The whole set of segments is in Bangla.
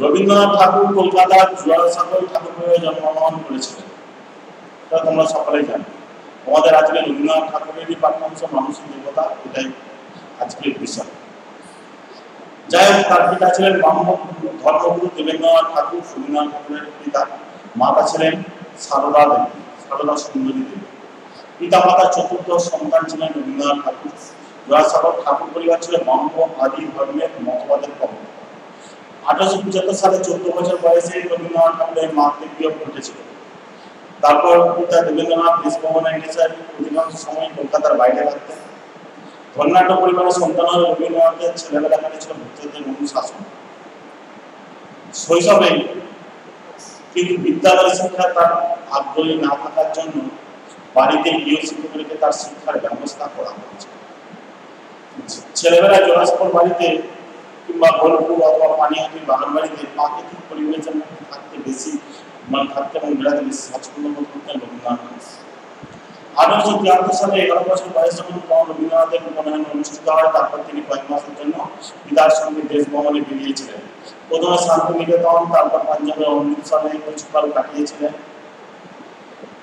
রবীন্দ্রনাথ ঠাকুর কলকাতার জোড়াসাঁকোর ঠাকুরপুরে জন্মগ্রহণ করেছিলেন, এটা তোমরা সকলেই জানো। আমাদের আজকে রবীন্দ্রনাথ ঠাকুরেরই পাঠ্যাংশ মানুষের দেবতা, এটাই আজকের বিষয়। যাই হোক, তার পিতা ছিলেন ধর্মগুরু দেবেন্দ্রনাথ ঠাকুর, রবীন্দ্রনাথ ঠাকুরের পিতা। মাতা ছিলেন সারদা দেবী, সারদা সুন্দরী দেবী। পিতা মাতার চতুর্থ সন্তান ছিলেন রবীন্দ্রনাথ ঠাকুর। জোড়াসাঁকোর ঠাকুর পরিবার ছিল ব্রহ্ম আদি ধর্মের মতবাদের পক্ষ। 1875 সালে 14 বছর বয়সে রবীন্দ্রনাথ ঠাকুরের মাতৃবিয়োগ ঘটেছিল। তারপর পিতা দেবেন্দ্রনাথ দেশভ্রমণে গেছেন, অধিকাংশ সময় কলকাতার বাইরে থাকতেন। ধন্যাঢ্য পরিবারের সন্তান হয়ে রবীন্দ্রনাথের ছেলেবেলা কাটিয়েছিল ভৃত্যদের অনুশাসন। শৈশবে কিন্তু বিদ্যালয় শিক্ষা তার আগ্রহী না থাকার জন্য বাড়িতে গৃহ শিক্ষকদেরকে তার শিক্ষার ব্যবস্থা করা হয়েছে। ছেলেবেলায় জোড়াসাঁকোর বাড়িতে কিংবা বোলপুর অথবা পানিহাটির বাগান বাড়িতে প্রাকৃতিক পরিবেশের মধ্যে থাকতে বেশি থাকতে এবং বেড়াতে বেশি স্বাচ্ছন্দ্য বোধ করতেন রবীন্দ্রনাথ। 1873 সালে 11 বছর বয়সে যখন রবীন্দ্রনাথের উপনয়ন অনুষ্ঠিত হয়, তারপর তিনি কয়েক মাসের জন্য পিতার সঙ্গে দেশ ভ্রমণে বেরিয়েছিলেন। প্রথমে শান্তিনিকেতন, তারপর পাঞ্জাবের অমৃতসরে কিছুকাল কাটিয়েছিলেন।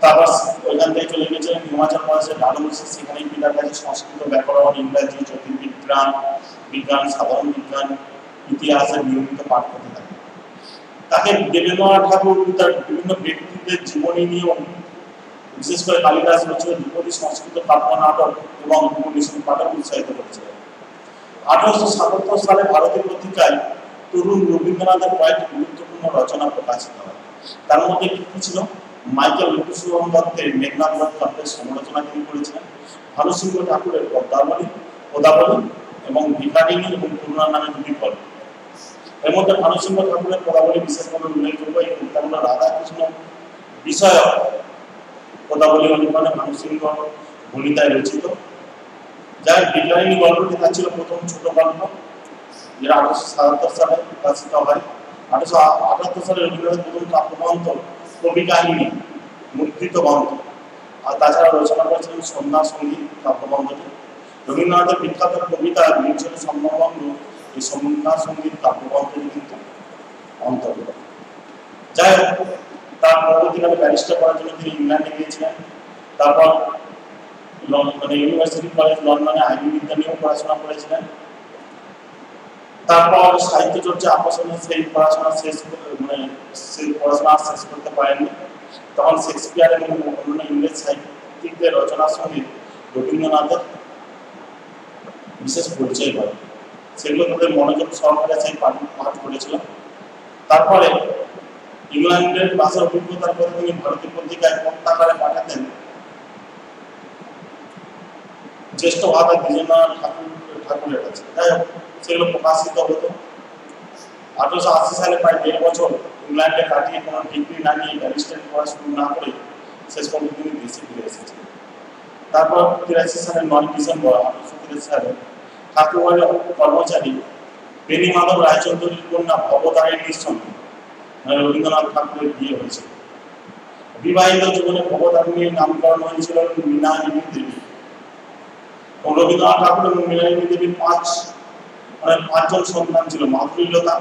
তারপর ওইখান থেকে চলে গেছিলেন হিমাচল প্রদেশের ডালহৌসি। সেখানেই পিতার কাছে সংস্কৃত, ব্যাকরণ, ইংরাজি, জ্যোতির্বিজ্ঞান, বিজ্ঞান, সাধারণ বিজ্ঞান, ইতিহাসের নিয়মিত পাঠ করতে থাকেন। তাকে দেবেন্দ্রনাথ ঠাকুর তার বিভিন্ন ব্যক্তিত্বের জীবনী নিয়েও, বিশেষ করে কালিদাস রচিত ধ্রুপদী সংস্কৃত কাব্য নাটক এবং উপনিষদ পাঠক উৎসাহিত করেছিলেন। 1877 সালে ভারতীয় পত্রিকায় তরুণ রবীন্দ্রনাথের কয়েকটি গুরুত্বপূর্ণ রচনা প্রকাশিত হয়। তার মধ্যে কি ছিল? মাইকেল মধুসূদন দত্তের মেঘনাদ বধ কাব্যের সমালোচনা তিনি করেছিলেন। ভানুসিংহ ঠাকুরের পদ্মাবলী এবং ভিখারিণী এবং করুণা নামে দুটি গল্প। এর মধ্যে ভানুসিংহ ঠাকুরের পদাবলী বিশেষভাবে উল্লেখযোগ্য। এই কবিতাগুলো রাধাকৃষ্ণ বিষয়ক পদাবলী অনুপানে ভানুসিংহ ভূমিকায় রচিত। যার ভিখারিণী গল্পটি তার ছিল প্রথম ছোট গল্প, যেটা 1877 সালে প্রকাশিত হয়। 1878 সালে রবীন্দ্রনাথের প্রথম কাব্যগ্রন্থ কবি কাহিনী মুদ্রিত গ্রন্থ। আর তাছাড়া রচনা করেছিলেন সন্ধ্যা সঙ্গীত কাব্যগ্রন্থটি। রবীন্দ্রনাথের বিখ্যাত কবিতা নির্ঝর সম্যবঙ্গ এই সন্ধ্যা সঙ্গীত কাব্যগ্রন্থটি কিন্তু অন্তর্গত। যাই হোক, তার পরবর্তীকালে ব্যারিস্টার করার জন্য তিনি ইংল্যান্ডে গিয়েছিলেন। তারপর ইউনিভার্সিটি কলেজ লন্ডনে আইনি বিদ্যা নিয়েও পড়াশোনা করেছিলেন। তারপর সাহিত্য চর্চা আকর্ষণে সেই পড়াশোনা শেষ করতে পারেননি। তখন শেক্সপিয়ার এবং অন্যান্য ইংরেজ সাহিত্যিকদের রচনার সঙ্গে রবীন্দ্রনাথের বিশেষ পরিচয় হয়। সেগুলো তাদের মনোযোগ সহকারে সেই পাঠ করেছিল। তারপরে ইংল্যান্ডের ভাষার অভিজ্ঞতার পরে তিনি ভারতীয় পত্রিকায় পত্রাকারে পাঠাতেন জ্যেষ্ঠ ভাতা দ্বিজেন্দ্রনাথ ঠাকুরের কাছে। যাই হোক, সেগুলো প্রকাশিত হতো। 1880 সালে প্রায় 1.5 বছর ইংল্যান্ডে কাটিয়ে কোনো ডিগ্রি না নিয়ে ব্যারিস্টারি পড়া শুরু না করে শেষ পর্যন্ত তিনি দেশে ফিরে এসেছিলেন। তারপর 83 সালের 9 ডিসেম্বর 1883 সালে ঠাকুরবাড়ির কর্মচারী বেণীমাধব রায়চৌধুরীর কন্যা ভবতারিণীর সঙ্গে রবীন্দ্রনাথ ঠাকুরের বিয়ে হয়েছিল। বিবাহিত জীবনে ভবতারিণীর নামকরণ হয়েছিল মৃণালিনী দেবী। রবীন্দ্রনাথ ঠাকুর এবং মৃণালিনী দেবীর পাঁচজন সন্তান ছিল। মাধুরীলতা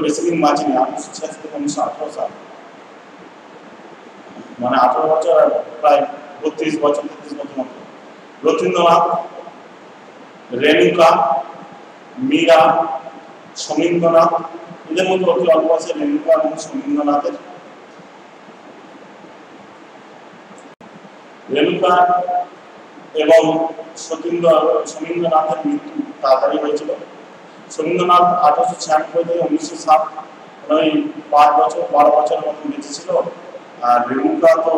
বেশি দিন বাঁচেনি, 1886 থেকে 1918 সাল, মানে 18 বছর আর প্রায় 32 বছর 33 বছর মতো। রথীন্দ্রনাথ, রেণুকা, মীরা, সমীন্দ্রনাথ, এদের মধ্যে অতি অল্প আছে রেণুকা এবং সমীন্দ্রনাথের। রেণুকা এবং সমীন্দ্রনাথের মৃত্যু তাড়াতাড়ি হয়েছিল। সমীন্দ্রনাথ 1896 থেকে 1907 12 বছর মতন বেঁচে ছিল। আর রেণুকা তো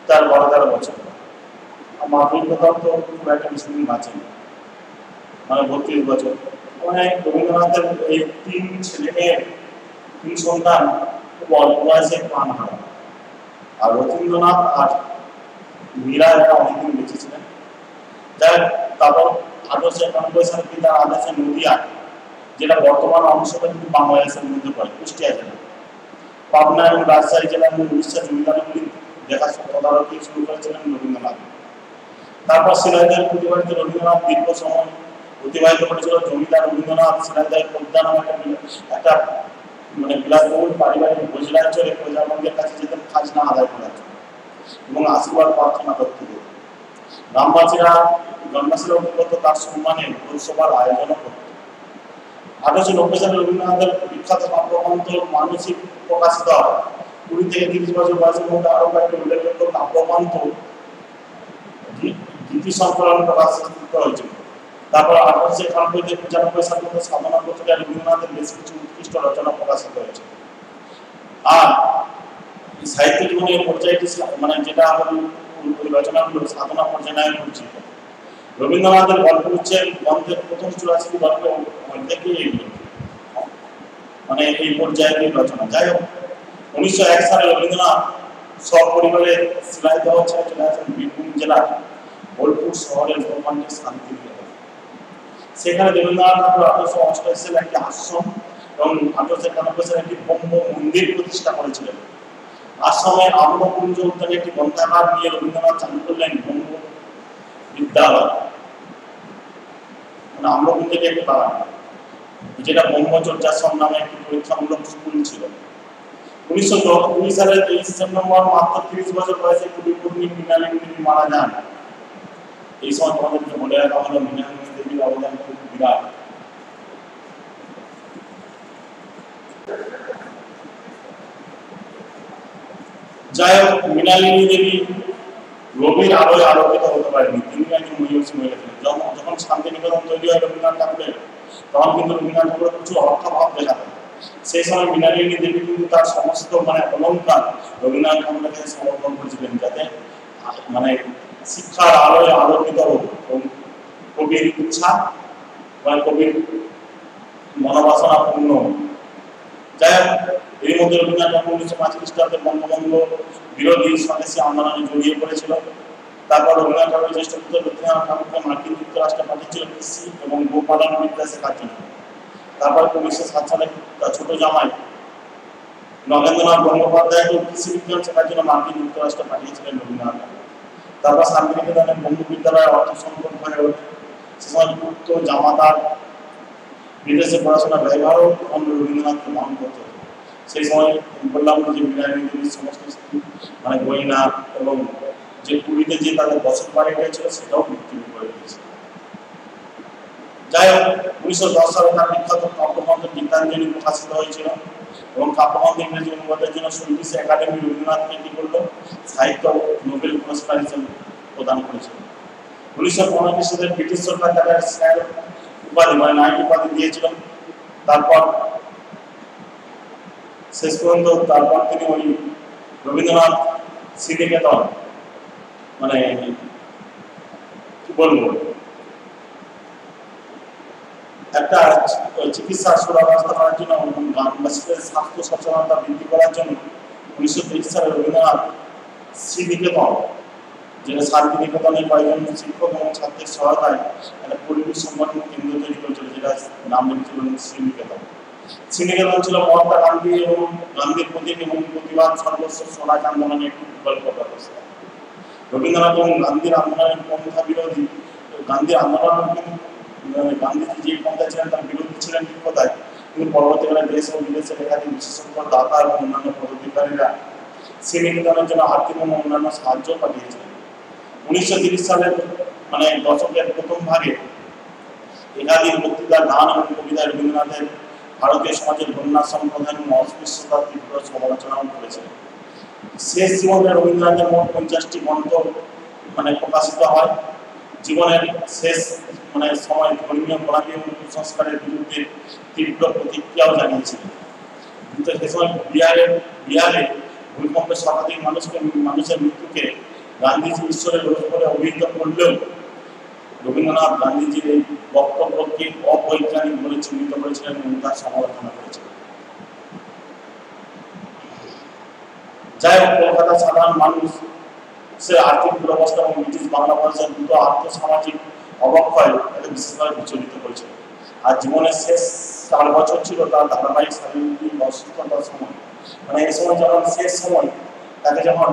তার 12-13 বছর। আর মাধুরীলতা তো খুব একটা বেশি দিন বাঁচেনি, মানে 32 বছর। মানে রবীন্দ্রনাথের এই 3 ছেলে মেয়ের 3 সন্তান খুব অল্প বয়সে প্রাণ হারায়। আর রথীন্দ্রনাথ আর মীরা এরা অনেকদিন বেঁচে ছিলেন। যাই তারপর 1891 সালে পিতার আদেশে নদিয়া, যেটা বর্তমান অংশটা কিন্তু বাংলাদেশের মধ্যে পড়ে, কুষ্টিয়া জেলা, পাবনা এবং রাজশাহী জেলা এবং উড়িষ্যা জমিদারিগুলি দেখাশোনা তদারকি শুরু করেছিলেন রবীন্দ্রনাথ। তারপর সিরাজের প্রতিবারিত রবীন্দ্রনাথ দীর্ঘ সময় অতিবাহিত করেছিল। জমিদার রবীন্দ্রনাথ সিরাজদার পদ্মা নামে একটা মানে বিলাসবহুল পারিবারিক বজরায় চড়ে প্রজাবর্গের কাছে যেতেন খাজনা আদায় করার জন্য এবং আশীর্বাদ প্রার্থনা করতে যেতেন। গ্রামবাসীরা অভিজ্ঞত তার সম্মানে ভোজসভার আয়োজন করত। 1890 সালে রবীন্দ্রনাথের বিখ্যাত কাব্যগ্রন্থ মানসিক প্রকাশিত হয়। 20 থেকে 30 বছর বয়সের মধ্যে আরো কয়েকটি উল্লেখযোগ্য কাব্যগ্রন্থ গীতি সংকলন প্রকাশিত হয়েছিল। তারপর 1891 থেকে 95 সাল পর্যন্ত সাধনা পত্রিকায় রবীন্দ্রনাথের বেশ কিছু উৎকৃষ্ট রচনা প্রকাশিত হয়েছে। আর সাহিত্য জীবনের পর্যায়টি মানে যেটা আমাদের রচনাগুলো সাধনা পর্যায়ে পরিচিত। রবীন্দ্রনাথের গল্পগুচ্ছের গ্রন্থের প্রথম 84টি গল্পে অর্ধেকই এগুলো মানে এই পর্যায়ের রচনা। যাই হোক, 1901 সালে রবীন্দ্রনাথ সপরিবারে শিলাইদহ ছেড়ে চলে আসেন বীরভূম জেলার বোলপুর শহরের ভূখণ্ডে শান্তিনিকেতন। সেখানে রবীন্দ্রনাথ ঠাকুর 1888 সালে একটি আশ্রম এবং 1891 সালে একটি ব্রহ্ম মন্দির প্রতিষ্ঠা করেছিলেন। আশ্রমের আম্রকুঞ্জ উদ্যানে একটি গ্রন্থাগার নিয়ে রবীন্দ্রনাথ চালু করলেন ব্রহ্ম বিদ্যালয়, মানে আম্রকুঞ্জের একটি বাগান, যেটা ব্রহ্মচর্যাশ্রম নামে একটি পরীক্ষামূলক স্কুল ছিল। 1902 সালের 23 সেপ্টেম্বর মাত্র 30 বছর বয়সে কবিপত্নী মৃণালিনী দেবী মারা যান। এই সময় তোমাদেরকে বলে রাখা হলো মৃণালিনী দেবীর অবদান খুব বিরাট। যাই হোক, মৃণালিনী দেবী রবির আলোয় আলোকিত হতে পারেনি। তিনি একজন মহিষী মহিলা ছিলেন। যখন শান্তিনিকেতন তৈরি হয় রবীন্দ্রনাথ ঠাকুরের, তখন কিন্তু রবীন্দ্রনাথ ঠাকুরের প্রচুর অর্থাভাব দেখা যায়। সেই সময় মৃণালিনী দেবী কিন্তু তার সমস্ত মানে অলঙ্কার রবীন্দ্রনাথ ঠাকুরের কাছে সমর্পণ করেছিলেন, যাতে মানে শিক্ষার আলোয় আলোকিত হোক এবং কবির ইচ্ছা মানে কবির মনোবাসনা পূর্ণ। যাই হোক, এর মধ্যে রবীন্দ্রনাথ ঠাকুর 1905 খ্রিস্টাব্দে বঙ্গবন্ধু বিরোধী স্বদেশী আন্দোলনে জড়িয়ে পড়েছিল। তারপর রবীন্দ্রনাথ ঠাকুর জ্যেষ্ঠ পুত্র লক্ষ্মীনাথ ঠাকুরকে মার্কিন যুক্তরাষ্ট্রে পাঠিয়েছিল কৃষি এবং গোপালন বিদ্যা শেখার জন্য। তারপর 1907 সালে তার ছোট জামাই নগেন্দ্রনাথ গঙ্গোপাধ্যায়কে কৃষি বিজ্ঞান শেখার জন্য মার্কিন যুক্তরাষ্ট্রে পাঠিয়েছিলেন রবীন্দ্রনাথ ঠাকুর। তারপর শান্তিনিকেতনে ব্রহ্ম বিদ্যালয়ের অর্থ সংকট হয়ে ওঠে। সে সময় পুত্র জামাতার বিদেশে পড়াশোনা ব্যয়ভারও রবীন্দ্রনাথকে বহন করতে হতো। সেই সময় বললাম যে মৃণালিনী দেবীর সমস্ত মানে গয়না এবং যে পুরীতে যে তাদের বসত বাড়ি হয়েছিল সেটাও বিক্রি করে দিয়েছে। যাই হোক, 1910 সালে তার বিখ্যাত কাব্যগ্রন্থ গীতাঞ্জলি প্রকাশিত হয়েছিল এবং কাব্যগ্রন্থ ইংরেজি অনুবাদের জন্য সুইডিশ একাডেমি রবীন্দ্রনাথকে কি করলো সাহিত্য নোবেল পুরস্কার হিসেবে প্রদান করেছিল। 1915 সালে ব্রিটিশ সরকার তাকে স্যার উপাধি মানে নাইট উপাধি দিয়েছিল। তারপর শেষ পর্যন্ত তারপর তিনি ওই রবীন্দ্রনাথ শ্রীনিকেতন মানে কি বলবো একটা চিকিৎসা সুব্যবস্থা করার জন্য গ্রামবাসীদের স্বাস্থ্য সচেতনতা বৃদ্ধি করার জন্য 1923 সালে রবীন্দ্রনাথ শ্রীনিকেতন যেটা শান্তিনিকেতনে কয়েকজন শিক্ষক এবং ছাত্রের সহায়তায় একটা পরিবেশ সংগঠন কেন্দ্র তৈরি করেছিল, যেটা নাম রেখেছিল শ্রীনিকেতন। শ্রীনিকেতন ছিল মহাত্মা গান্ধী এবং গান্ধীর প্রতি এবং প্রতিবাদ সর্বস্ব স্বরাজ আন্দোলনের একটি বিকল্প ব্যবস্থা। রবীন্দ্রনাথ এবং গান্ধীর আন্দোলনের পন্থা বিরোধী, গান্ধীর আন্দোলন কিন্তু গান্ধীজি যে পন্থায় ছিলেন তার বিরোধী ছিলেন ঠিক কথায়, কিন্তু পরবর্তীকালে দেশ ও বিদেশের একাধিক বিশেষজ্ঞ দাতা এবং অন্যান্য পদাধিকারীরা শ্রীনিকেতনের জন্য আর্থিক এবং অন্যান্য সাহায্য পাঠিয়েছিলেন। 1930 সালের মানে দশকের প্রথম ভাগে একাধিক বক্তৃতা, গান এবং কবিতায় রবীন্দ্রনাথের ভারতীয় সমাজের বন্যা সম্প্রদায় এবং অস্পৃশ্যতার তীব্র সমালোচনাও করেছিলেন। শেষ জীবনে রবীন্দ্রনাথের মোট 50টি গ্রন্থ মানে প্রকাশিত হয়। জীবনের শেষ মানে সময় ধর্মীয় গোলামি এবং কুসংস্কারের বিরুদ্ধে তীব্র প্রতিক্রিয়াও জানিয়েছিলেন। কিন্তু সে সময় বিহারে ভূমিকম্পে শতাধিক মানুষের মৃত্যুকে গান্ধীজি ঈশ্বরের রোষ বলে অভিহিত করলেও রবীন্দ্রনাথ গান্ধীজির এই বক্তব্যকে অবৈজ্ঞানিক বলে চিহ্নিত করেছিলেন এবং তার সমালোচনা করেছিলেন। যাই হোক, কলকাতার সাধারণ মানুষের আর্থিক দুরবস্থা এবং ব্রিটিশ বাংলা ভাষার দ্রুত আর্থসামাজিক অবক্ষয় তাকে বিশেষভাবে বিচলিত করেছিল। আর জীবনের শেষ 4 বছর ছিল তার ধারাবাহিক শারীরিক অসুস্থতার সময়। মানে এই সময় যখন শেষ সময় তাকে যখন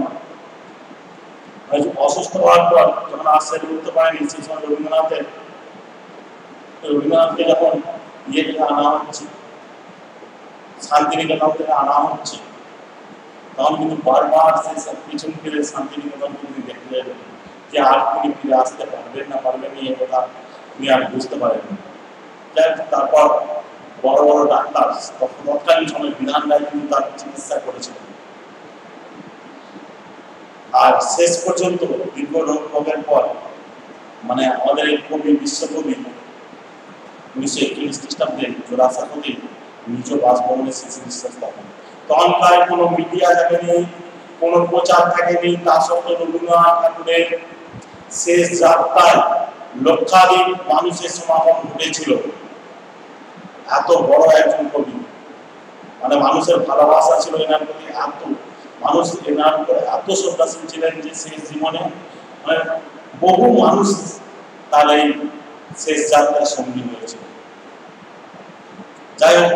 অসুস্থ হওয়ার পর যখন আর সেরে উঠতে পারেনি, সেই সময় রবীন্দ্রনাথের রবীন্দ্রনাথকে যখন ইয়ে থেকে আনা হচ্ছে, শান্তিনিকেতন থেকে আনা হচ্ছে, তখন কিন্তু বারবার সে পিছন ফিরে শান্তিনিকেতনকে তিনি দেখতে যাবেন যে আর তিনি ফিরে আসতে পারবেন না পারবেন এই কথা তিনি আর বুঝতে পারেন। তারপর বড় বড় ডাক্তার তৎকালীন সময় বিধান রায় কিন্তু তার চিকিৎসা করেছিলেন। আর শেষ পর্যন্ত দীর্ঘ রোগের পর মানে আমাদের এই কবি বিশ্বকবি 1941 খ্রিস্টাব্দে জোড়াসাঁকোতে নিজ বাসভবনে শেষ নিঃশ্বাস ত্যাগেন। তখনকার কোনো মিডিয়া থাকেনি, কোনো প্রচার থাকেনি, তা সত্ত্বেও রবীন্দ্রনাথ ঠাকুরের শেষ যাত্রায় লক্ষাধিক মানুষের সমাগম ঘটেছিল। এত বড় একজন কবি, মানে মানুষের ভালোবাসা ছিল এনার প্রতি, এত মানুষ এনার উপরে এত শ্রদ্ধাশীল ছিলেন যে শেষ জীবনে মানে বহু মানুষ তার এই শেষ যাত্রার সঙ্গী হয়েছিল। যাই হোক,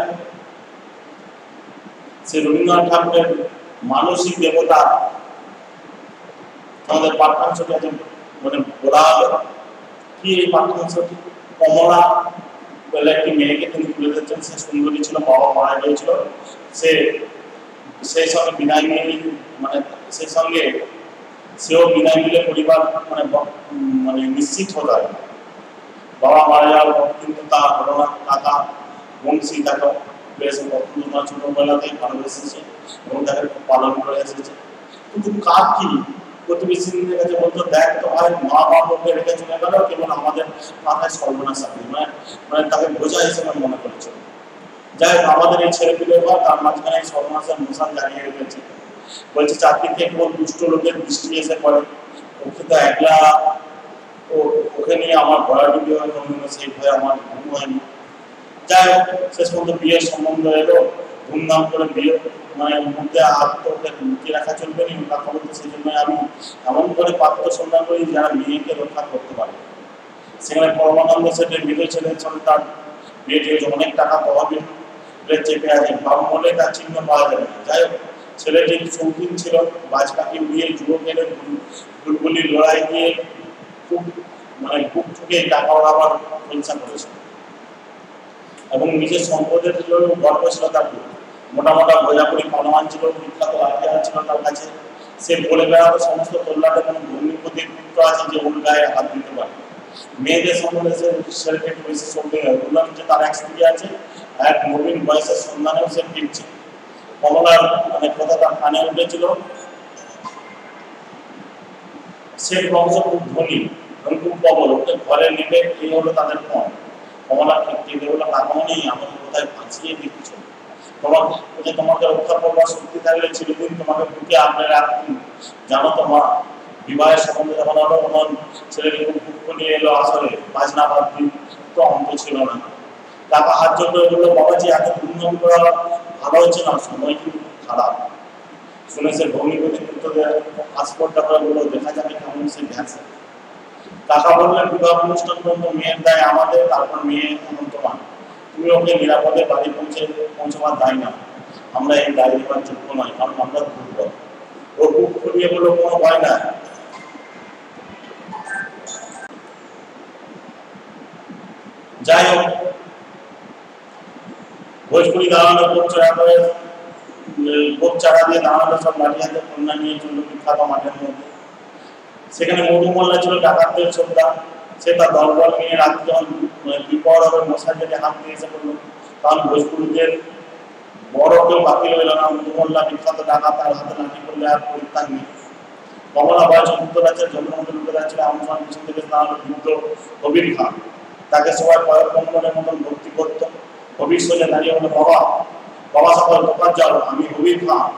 সে রবীন্দ্রনাথ ঠাকুরের মানসিক দেবতা আমাদের পাঠ্যাংশটি আছে মানে বলা হবে কি এই পাঠ্যাংশটি। কমলা বলে একটি মেয়েকে তিনি তুলে দিচ্ছেন, সে সুন্দরী ছিল, বাবা মারা গিয়েছিল, সে সেই সঙ্গে বিদায় নিয়ে মানে সেই সঙ্গে সেও বিদায় নিলে পরিবার মানে মানে নিশ্চিত হয়ে যায়। বাবা মারা যাওয়ার পর কিন্তু তা হলো না, কাকা বংশী তাকে বেশ পছন্দ ছোটবেলাতেই ভালোবেসেছে এবং তাকে পালন করে এসেছে। কিন্তু কার কি প্রতিবেশীদের কাছে বলতো, দেখ তো ভাই মা বাবাকে রেখে চলে গেল, কেবল আমাদের মাথায় সর্বনাশ আছে, মানে তাকে বোঝা হিসেবে মনে করেছিল। যাই হোক, আমাদের এই ছেলেপিলে হওয়া তার মাঝখানে সর্বনাশের মশাল জ্বালিয়ে রেখেছে। বলছে চারদিকে কেবল দুষ্ট লোকের দৃষ্টি এসে পড়ে, ওকে তো একলা ওকে নিয়ে আমার ভয়াডুবি হয়, সেই ভয়ে আমার ঘুম হয়নি। যাই হোক, শেষ পর্যন্ত বিয়ের সম্বন্ধ এলো, ধুমধাম করে বিয়ে মানে মধ্যে হাত তো ওকে লুকিয়ে রাখা চলবে না, কথা বলতে। সেই জন্য আমি এমন করে পাত্র সন্ধান করি যারা মেয়েকে রক্ষা করতে পারে। সেখানে পরমানন্দ সেটের মৃত ছেলের সঙ্গে তার বিয়েটি হয়েছে, অনেক টাকা তহবিল চেপে আছে, ব্রাহ্মণে তার চিহ্ন পাওয়া যাবে না। যাই হোক, ছেলেটি শৌখিন ছিল, বাজ পাখি উড়িয়ে যুবকের বুলবুলির লড়াই দিয়ে খুব মানে বুক ঠুকে টাকা আবার পয়সা করেছিল এবং নিজের সম্পদের গর্ব ছিল তার। মোটা মোটা বোঝাপড়ি পানোয়ান ছিল, বিখ্যাত আইডিয়া ছিল তার কাছে। সে বলে বেড়াতো সমস্ত তোল্লাটে কোনো ভূমিপতির পুত্র আছে যে ওর গায়ে হাত দিতে পারে। মেয়েদের সম্বন্ধে সে ছেলেকে একটু বেশি সন্দেহ হয়, বললাম যে তার এক স্ত্রী আছে, এক নবীন বয়সের সন্ধানেও সে ফিরছে। কমলার মানে কথা তার কানে উঠেছিল। সে বংশ খুব ধনী এবং খুব প্রবল, ওকে ঘরে নেবে এই হলো তাদের পণ। কমলা ঠিক হলো টাকাও নেই, আমাকে কোথায় ভাসিয়ে দিচ্ছ, তোমাকে রক্ষা করবার শক্তি থাকলে চিরদিন তোমাকে বুকে আঁকড়ে রাখতেন। জানো তো মা, বিবাহের সম্বন্ধে যখন হলো তখন ছেলেটি খুব নিয়ে এলো, আসলে বাজনা বাদ দিন তো অন্ত ছিল না। টাকা হাত জোর করে বললো, বাবাজি এত ধুমধাম করা ভালো হচ্ছে না, সময় কিন্তু খারাপ। শুনে সে ভগ্নিপতি পুত্রদের পাসপোর্টটা করে বললো, দেখা যাবে কেমন সে গেছে। কাকা বললেন, বিবাহ অনুষ্ঠান পর্যন্ত মেয়ের দায় আমাদের, তারপর মেয়ে তোমার, তুমি ওকে নিরাপদে বাড়ি পৌঁছাবার দায় না, আমরা এই দায় দেওয়ার যোগ্য নয়, কারণ আমরা দুর্বল। ও বুক ফুলিয়ে বললো, কোনো ভয় না। যাই হোক, ভোজপুরি দাঁড়ানো বোট চারা দিয়ে দাঁড়ানো সব লাঠি হাতে কন্যা নিয়ে চলল বিখ্যাত মাঠের মধ্যে। সেখানে মধু মোল্লা ছিল ডাকাতদের শ্রদ্ধা। সে তার দলবল নিয়ে রাত্রি যখন বিপদ হবে মশাই যদি হাত দিয়ে এসে পড়লো, তখন ভোজপুরিদের বড় কেউ বাকি রইল না। মধু মোল্লা বিখ্যাত ডাকাত, তার হাতে লাঠি করলে আর পরিত্যাগ নেই। কমলা বয়স যুক্তরাজ্যের জন্মমন্ত্রী যুক্তরাজ্যের আমার পিছন থেকে দাঁড়ানো বৃদ্ধ কবির খান। তাকে সবাই পয়গম্বরের মতন ভক্তি করত। কবির সোজা দাঁড়িয়ে বলে, বাবা বাবা সকল দোকান যাও, আমি কবির খান।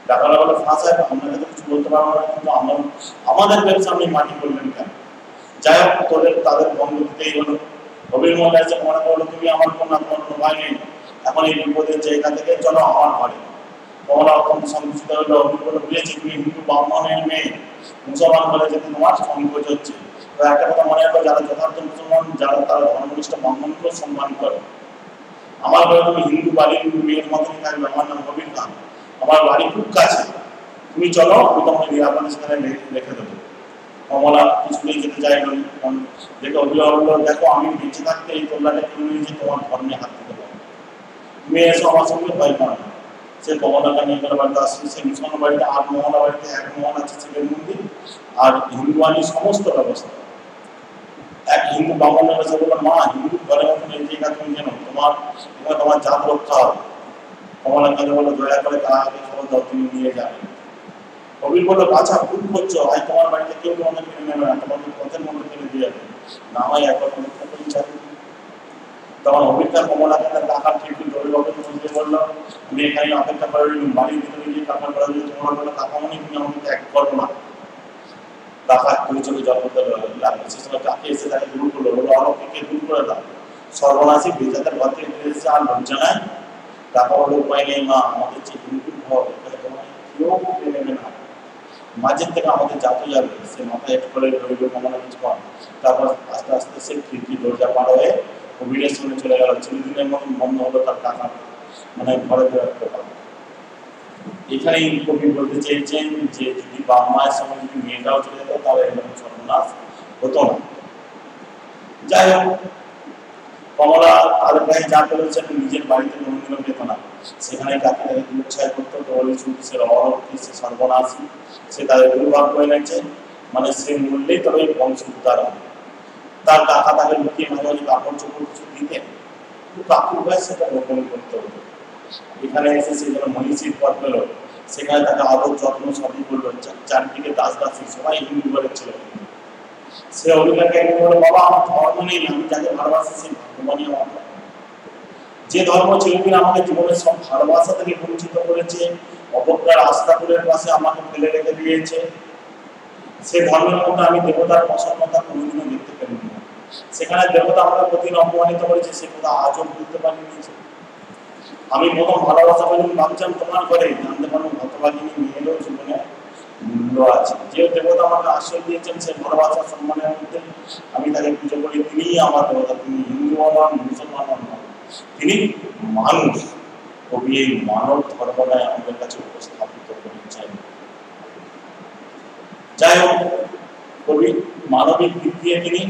ডাকালা বলে, ফাঁস হয়, আপনাকে তো কিছু বলতে পারবো না, কিন্তু আমাদের ব্যবসা আপনি মাটি করলেন কেন? যাই হোক, তাদের বন্ধ দিতেই হলো। কবির মোল্লা এসে মনে করলো, তুমি আমার কন্যা, তোমার কোনো ভয় নেই, এখন এই বিপদের জায়গা থেকে চলো আমার ঘরে। কমলা অত্যন্ত সংকুচিত হলো। অভির বলে, বুঝেছি তুমি হিন্দু ব্রাহ্মণের মেয়ে, মুসলমান বলে যেতে তোমার সংকোচ হচ্ছে। তো একটা কথা মনে রাখো, যারা যথার্থ মুসলমান, যারা তারা ধর্মনিষ্ঠ ব্রাহ্মণকেও সম্মান করে। আমার ঘরে তুমি হিন্দু বাড়ির মেয়ের মতনই থাকবে। আমার নাম কবির খান, আমার বাড়ি খুব কাছে, তুমি চলো, আমি তোমাকে নিরাপদে সেখানে রেখে দেবো। কমলা কিছুতেই যেতে চাইল না, কারণ দেখে অভিভাবক দেখো আমি বেঁচে থাকতে এই তোমরাটা কেউ নিয়ে যে তোমার ধর্মে হাত দিতে পারো, তুমি এসো আমার সঙ্গে ভয় পাও না। সে কমলাকে নিয়ে গেল বাড়িতে, আসছে সে মুসলমান বাড়িতে ৮ মহলা, বাড়িতে ১ মহল আছে শিবের মন্দির আর হিন্দুয়ানি সমস্ত ব্যবস্থা। এক হিন্দু ব্রাহ্মণের কাছে বললো, মা হিন্দু ঘরের মতন এই জায়গা তুমি জানো, তোমার জাত রক্ষা হবে। কমলা কাজে বললো, দয়া করে তাকে খবর দাও, তুমি নিয়ে যাবে। কবির বললো, বাছা ভুল করছো, আজ তোমার বাড়িতে কেউ তোমাকে কিনে নেবে না, তোমাকে পথের মধ্যে কিনে দিয়ে যাবে, না হয় একবার পরীক্ষা করে যাবে। তখন অভিজ্ঞতা কমলাকে তার টাকা ঠিক দরিবাবুকে বুঝতে বললো, আমি এখানে অপেক্ষা করে রইলাম, বাড়ির ভিতরে গিয়ে টাকা করা যদি তোমার বলে টাকা মানে তুমি আমাকে ত্যাগ করো না। টাকা দুই চোখে জল করতে লাগবে, সে সময় কাকে এসে তাকে দূর করলো, বললো আলোকে দূর করে দাও, সর্বনাশী বেজাতের ঘর থেকে ফিরে এসেছে আর লজ্জা নাই। টাকা বলে উপায় নেই মা, আমাদের যে হিন্দু ঘর এখানে তোমার কেউ ফিরে নেবে না, মাঝের থেকে আমাদের যাতে যাবে। সে মাথায় হেঁটে করে রইল কমলা কিছুক্ষণ, তারপর আস্তে আস্তে সে খিড়কি দরজা পার হয়ে কবিরের সঙ্গে চলে গেল। চিরদিনের মতন বন্ধ হলো তার টাকা, মানে ঘরে ফেরাতে পারবে। এখানেই কবি বলতে চেয়েছেন যে যদি বাবা মায়ের সঙ্গে যদি মেয়েটাও চলে যেত তাহলে এরকম সর্বনাশ হতো না। যাই হোক, কমলা তাদের ভাই যা করেছেন নিজের বাড়িতে কোনোদিনও পেত না, সেখানে কাকে তাকে দুচ্ছায় করতো, দৌড়ে ছুটি, সে অরক্ষী, সে সর্বনাশী, সে তাদের দুর্ভাগ করে নিয়েছে, মানে সে মূল্যেই তবে বংশ উদ্ধার হবে। তার কাকা তাকে লুকিয়ে মাঝে মাঝে কাপড় চোপড় কিছু দিতেন, কাকুর ভাই সেটা গোপন করতে হতো। এখানে এসে সে যেন মহিষীর পথ পেল, সেখানে তাকে আদর যত্ন সবই করলো, চারদিকে দাস দাসী সবাই হিন্দু ঘরের ছিল। সে অভিজ্ঞতাকে বলে, বাবা আমার ধর্ম নেই, আমি যাকে ভালোবাসি সেই ভগবানই আমার ধর্ম। যে ধর্ম চিরদিন আমাকে জীবনের সব ভালোবাসা থেকে বঞ্চিত করেছে, অবজ্ঞার আস্তাকুলের পাশে আমাকে ফেলে রেখে দিয়েছে, সে ধর্মের মধ্যে আমি দেবতার প্রসন্নতা কোনোদিনও দেখতে পারিনি। সেখানে দেবতা আমাকে প্রতিদিন অপমানিত করেছে, সে কথা আজও বুঝতে পারিনি। আমি প্রথম ভালোবাসা পেলাম ভাবছিলাম তোমার ঘরে, জানতে পারলাম হতভাগিনী মেয়েরও জীবনে মূল্য আছে। যে দেবতা আমাকে আশ্রয় দিয়েছেন সে ভালোবাসা সম্মানের মধ্যে আমি তাকে পুজো করি, তিনিই আমার দেবতা। তিনি হিন্দু নন, মুসলমান নন, তিনি মানুষ। কবি এই মানব ধর্মটাই আমাদের কাছে উপস্থাপিত করেছেন। যাই হোক, কবি মানবিক দিক দিয়ে তিনি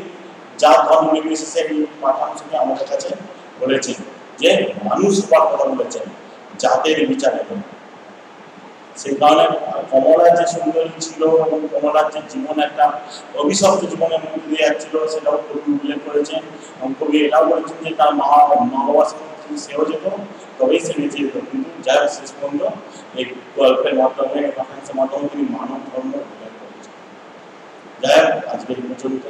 যা ধর্ম নির্বিশেষে এই পাঠ্যাংশকে আমাদের কাছে বলেছেন, যে মানুষ হওয়ার কথা বলেছেন, জাতের বিচারে। সেই কারণে কমলার যে সুন্দরী ছিল এবং কমলার যে জীবন একটা অভিশপ্ত জীবনের মধ্যে দিয়ে যাচ্ছিল, সেটাও কবি উল্লেখ করেছেন। এবং কবি এটাও বলেছেন যে তার মা বাবার সঙ্গে সেও যেত, তবেই সে বেঁচে যেত। কিন্তু যাই হোক, শেষ পর্যন্ত এই গল্পের মাধ্যমে, পাঠ্যাংশের মাধ্যমে তিনি মানব ধর্ম উল্লেখ করেছেন। যাই হোক, আজকে এই পর্যন্ত।